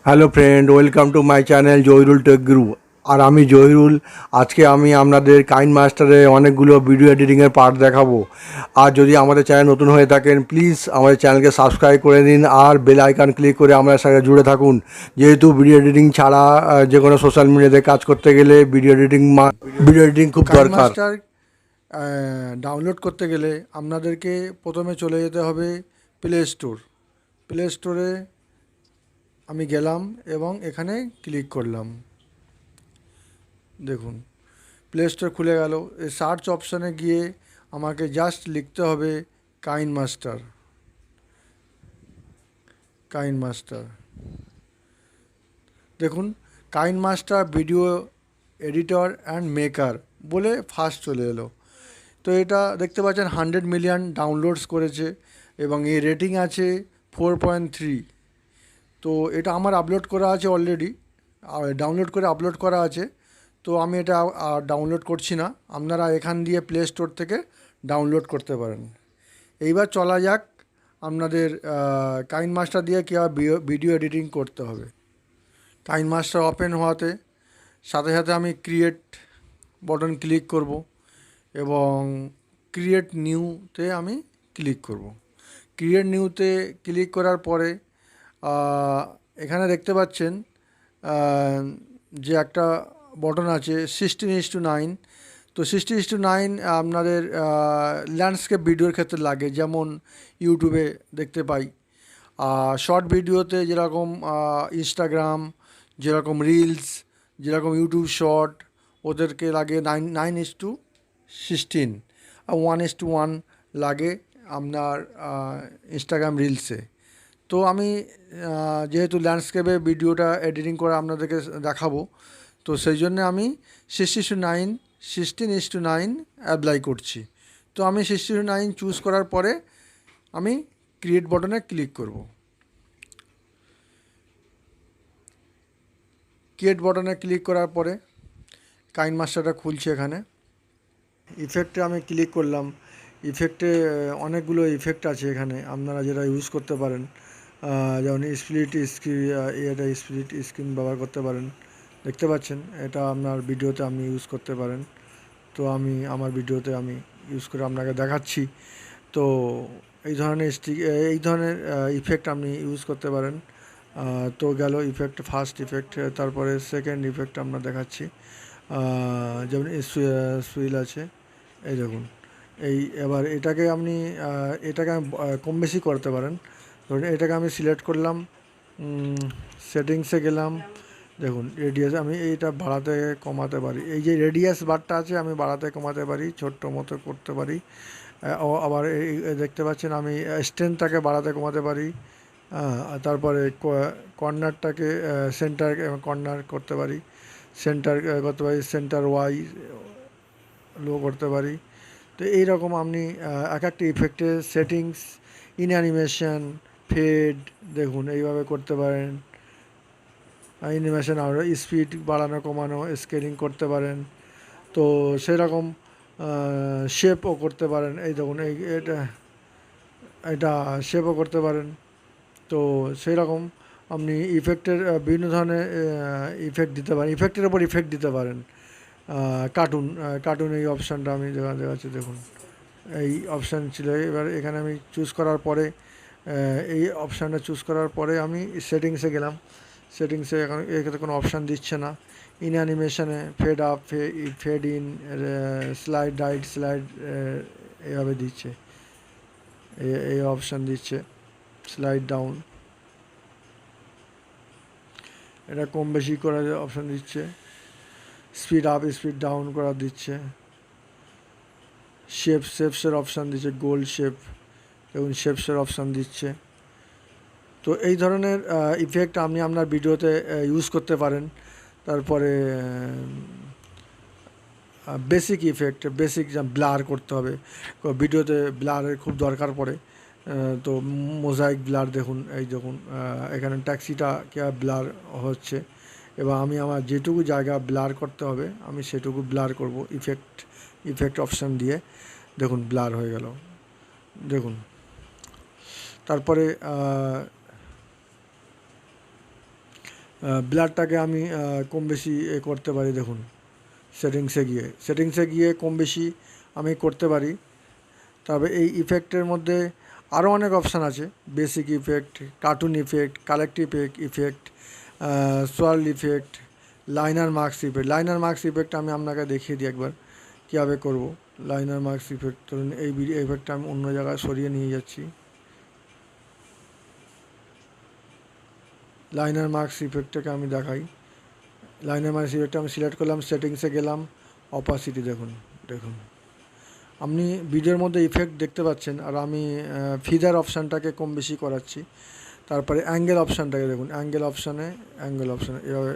Hello friend, welcome to my channel Zahirul tech guru. আর আমি জহিরুল। আজকে আমি আপনাদের কাইনমাস্টারে অনেকগুলো ভিডিও এডিটিংয়ের পার্ট দেখাবো। আর যদি আমাদের চ্যানেল নতুন হয়ে থাকেন, প্লিজ আমাদের চ্যানেলকে সাবস্ক্রাইব করে নিন আর বেল আইকন ক্লিক করে আমাদের সাথে জুড়ে থাকুন। যেহেতু ভিডিও এডিটিং ছাড়া যে কোনো সোশ্যাল মিডিয়াতে কাজ করতে গেলে ভিডিও এডিটিং খুব দরকার। কাইনমাস্টার ডাউনলোড করতে গেলে আপনাদেরকে প্রথমে চলে যেতে হবে প্লে স্টোরে আমি গেলাম এবং এখানে ক্লিক করলাম। দেখুন, প্লে স্টোর খুলে গেল। এই সার্চ অপশানে গিয়ে আমাকে জাস্ট লিখতে হবে কাইনমাস্টার। কাইনমাস্টার দেখুন, KineMaster video editor and maker বলে ফার্স্ট চলে এলো। তো এটা দেখতে পাচ্ছেন 100 মিলিয়ন ডাউনলোডস করেছে এবং এই রেটিং আছে 4.3। তো এটা আমার আপলোড করা আছে অলরেডি, ডাউনলোড করে আপলোড করা আছে। তো আমি এটা ডাউনলোড করছি না, আপনারা এখান দিয়ে প্লে স্টোর থেকে ডাউনলোড করতে পারেন। এইবার চলা যাক আপনাদের কাইনমাস্টার দিয়ে কীভাবে ভিডিও এডিটিং করতে হবে। কাইনমাস্টার ওপেন হওয়াতে সাথে সাথে আমি ক্রিয়েট বটন ক্লিক করব এবং ক্রিয়েট নিউতে আমি ক্লিক করব। ক্রিয়েট নিউতে ক্লিক করার পরে এখানে দেখতে পাচ্ছেন যে একটা বটন আছে 16:9। তো 16:9 আপনাদের ল্যান্ডস্কেপ ভিডিওর ক্ষেত্রে লাগে, যেমন ইউটিউবে দেখতে পাই। শর্ট ভিডিওতে যেরকম ইনস্টাগ্রাম, যেরকম রিলস, যেরকম ইউটিউব শর্ট, ওদেরকে লাগে 9:16 আর 1:1 লাগে আপনার ইনস্টাগ্রাম রিলসে। তো আমি যেহেতু ল্যান্ডস্কেপে ভিডিওটা এডিটিং করে আপনাদেরকে দেখাবো, তো সেই জন্য আমি 16:9 অ্যাপ্লাই করছি। তো আমি 16:9 চুজ করার পরে আমি ক্রিয়েট বটনে ক্লিক করব। ক্রিয়েট বটনে ক্লিক করার পরে কাইনমাস্টারটা খুলছে। এখানে ইফেক্টে আমি ক্লিক করলাম। ইফেক্টে অনেকগুলো ইফেক্ট আছে এখানে, আপনারা যেটা ইউজ করতে পারেন। যেমন স্প্লিট স্ক্রিন, এটা স্প্লিট স্ক্রিন ব্যবহার করতে পারেন। দেখতে পাচ্ছেন, এটা আপনার ভিডিওতে আপনি ইউজ করতে পারেন। তো আমি আমার ভিডিওতে আমি ইউজ করে আপনাকে দেখাচ্ছি। তো এই ধরনের ইফেক্ট আপনি ইউজ করতে পারেন। তো গেল ইফেক্ট, ফার্স্ট ইফেক্ট। তারপরে সেকেন্ড ইফেক্ট আমরা দেখাচ্ছি। যেমন সুইল আছে, এই দেখুন। এবার এটাকে আমি কম বেশি করতে পারেন। ধরুন এটাকে আমি সিলেক্ট করলাম, সেটিংসে গেলাম। দেখুন রেডিয়াস আমি এইটা বাড়াতে কমাতে পারি। এই যে রেডিয়াস বারটা আছে, আমি বাড়াতে কমাতে পারি, ছোট্ট মতো করতে পারি। আবার দেখতে পাচ্ছেন আমি স্ট্রেংথটাকে বাড়াতে কমাতে পারি। তারপরে কর্নারটাকে সেন্টার কর্নার করতে পারি, সেন্টার ওয়াই লো করতে পারি। তো এইরকম আপনি এক একটা ইফেক্টের সেটিংস, ইন অ্যানিমেশন, ফেড, দেখুন এইভাবে করতে পারেন। অ্যানিমেশন আর স্পিড বাড়ানো কমানো, স্কেলিং করতে পারেন। তো সেরকম শেপও করতে পারেন। এই দেখুন এটা এটা শেপও করতে পারেন। তো সেই রকম আপনি ইফেক্টের বিভিন্ন ধরনের ইফেক্ট দিতে পারেন, ইফেক্টের ওপর ইফেক্ট দিতে পারেন। কার্টুন এই অপশানটা আমি দেখাচ্ছি। দেখুন এই অপশান ছিল। এবার এখানে আমি চুজ করার পরে এই অপশানটা চুজ করার পরে আমি সেটিংসে গেলাম। সেটিংসে এখন এখানে কোনো অপশান দিচ্ছে না। ইন অ্যানিমেশনে fade up, fade in, slide right, slide এইভাবে দিচ্ছে। এই অপশান দিচ্ছে, স্লাইড ডাউন, এটা কম বেশি করার অপশান দিচ্ছে। স্পিড আপ, স্পিড ডাউন করা দিচ্ছে। শেপসের অপশান দিচ্ছে, গোল্ড শেপ এবং শেপসের অপশান দিচ্ছে। তো এই ধরনের ইফেক্ট আপনি আপনার ভিডিওতে ইউজ করতে পারেন। তারপরে বেসিক ইফেক্ট, বেসিক যা ব্লার করতে হবে, ভিডিওতে ব্লারের খুব দরকার পড়ে। তো মোজাইক ব্লার দেখুন, এই দেখুন এখানে ট্যাক্সিটা কীভাবে ব্লার হচ্ছে, এবং আমি আমার যেটুকু জায়গা ব্লার করতে হবে আমি সেটুকু ব্লার করব ইফেক্ট অপশান দিয়ে। দেখুন ব্লার হয়ে গেল, দেখুন। তারপরে ব্লারটাকে আমি কম বেশি করতে পারি। দেখুন সেটিংসে গিয়ে কম বেশি আমি করতে পারি। তবে এই ইফেক্টের মধ্যে আরও অনেক অপশান আছে। Basic effect, cartoon effect, collective effect, swirl effect, liner marks effect আমি আপনাকে দেখিয়ে দিই একবার কীভাবে করব। লাইনার মার্কস ইফেক্ট, ধরুন এই ইফেক্টটা আমি অন্য জায়গায় সরিয়ে নিয়ে যাচ্ছি। লাইনার মার্কস ইফেক্টটাকে আমি দেখাই। লাইনার মার্কস ইফেক্টটা আমি সিলেক্ট করলাম, সেটিংসে গেলাম, অপাসিটি দেখুন। আপনি ভিডিওর মধ্যে ইফেক্ট দেখতে পাচ্ছেন, আর আমি ফিদার অপশানটাকে কম বেশি করাচ্ছি। তারপরে অ্যাঙ্গেল অপশানটাকে দেখুন, অ্যাঙ্গেল অপশানে এভাবে।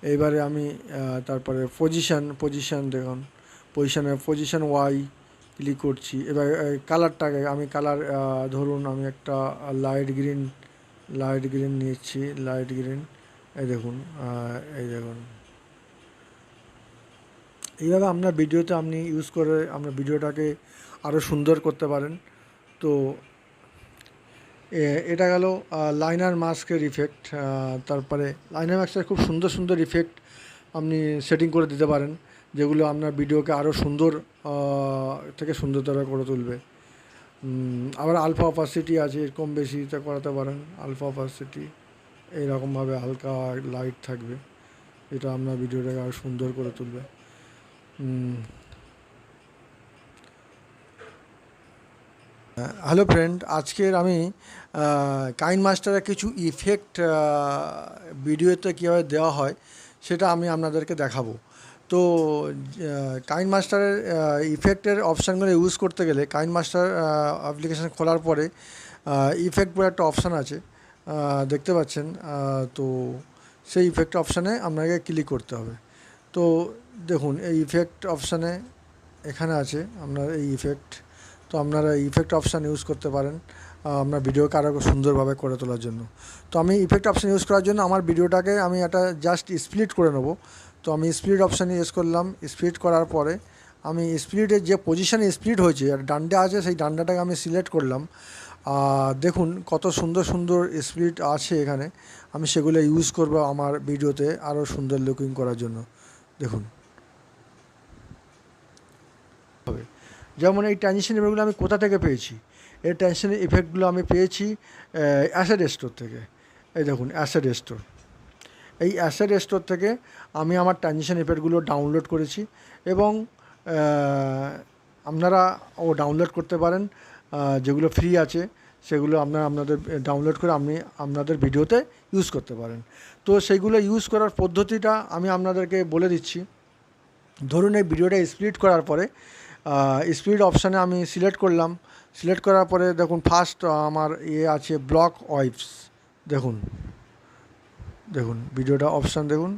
এইবারে আমি তারপরে পজিশান দেখুন, পজিশান ওয়াই ক্লিক করছি। এবার কালারটাকে আমি ধরুন আমি একটা লাইট গ্রিন নিচ্ছি, এই দেখুন। এইভাবে আপনার ভিডিওতে আপনি ইউজ করে আপনার ভিডিওটাকে আরও সুন্দর করতে পারেন। তো এটা গেল লাইনার মাস্কের ইফেক্ট। তারপরে লাইনার মাস্কের খুব সুন্দর ইফেক্ট আপনি সেটিং করে দিতে পারেন, যেগুলো আপনার ভিডিওকে আরও সুন্দর থেকে সুন্দরতর করে তুলবে। আবার আলফা অপাসিটি আছে, কম বেশিতে করাতে পারেন। আলফা অপাসিটি এইরকমভাবে হালকা লাইট থাকবে, এটা আপনার ভিডিওটাকে আরও সুন্দর করে তুলবে। হ্যালো ফ্রেন্ড, আজকের আমি কাইনমাস্টারের কিছু ইফেক্ট ভিডিওতে কীভাবে দেওয়া হয় সেটা আমি আপনাদেরকে দেখাবো। তো কাইনমাস্টারের ইফেক্টের অপশানগুলো ইউজ করতে গেলে কাইনমাস্টার অ্যাপ্লিকেশান খোলার পরে ইফেক্ট বলে একটা অপশান আছে, দেখতে পাচ্ছেন। তো সেই ইফেক্ট অপশানে আপনাকে ক্লিক করতে হবে। তো দেখুন এই ইফেক্ট অপশানে এখানে আছে আপনার এই ইফেক্ট। তো আপনারা ইফেক্ট অপশান ইউজ করতে পারেন আপনার ভিডিওকে আরও সুন্দরভাবে করে তোলার জন্য। তো আমি ইফেক্ট অপশান ইউজ করার জন্য আমার ভিডিওটাকে আমি একটা জাস্ট স্প্লিট করে নেবো। তো আমি স্প্লিট অপশান ইউজ করলাম। স্প্লিট করার পরে আমি স্প্লিটের যে পজিশানে স্প্লিট হয়েছে আর ডান্ডা আছে, সেই ডান্ডাটাকে আমি সিলেক্ট করলাম। দেখুন কত সুন্দর স্প্লিট আছে এখানে। আমি সেগুলো ইউজ করব আমার ভিডিওতে আরও সুন্দর লুকিং করার জন্য। দেখুন হবে, যেমন এই ট্রানজিশন ইফেক্টগুলো আমি কোথা থেকে পেয়েছি? এই ট্রানজিশন ইফেক্টগুলো আমি পেয়েছি অ্যাসেট স্টোর থেকে। এই দেখুন অ্যাসেট স্টোর, এই অ্যাসেট স্টোর থেকে আমি আমার ট্রানজিশন ইফেক্টগুলো ডাউনলোড করেছি এবং আপনারাও ডাউনলোড করতে পারেন। যেগুলো ফ্রি আছে সেগুলো আপনাদের ডাউনলোড করে আপনি আপনাদের ভিডিওতে ইউজ করতে পারেন। তো সেইগুলো ইউজ করার পদ্ধতিটা আমি আপনাদেরকে বলে দিচ্ছি। ধরুন এই ভিডিওটা স্প্লিট করার পরে স্প্লিট অপশানে আমি সিলেক্ট করলাম। সিলেক্ট করার পরে দেখুন ফার্স্ট আমার আছে ব্লক ওয়াইপস। দেখুন ভিডিওটা অপশান দেখুন,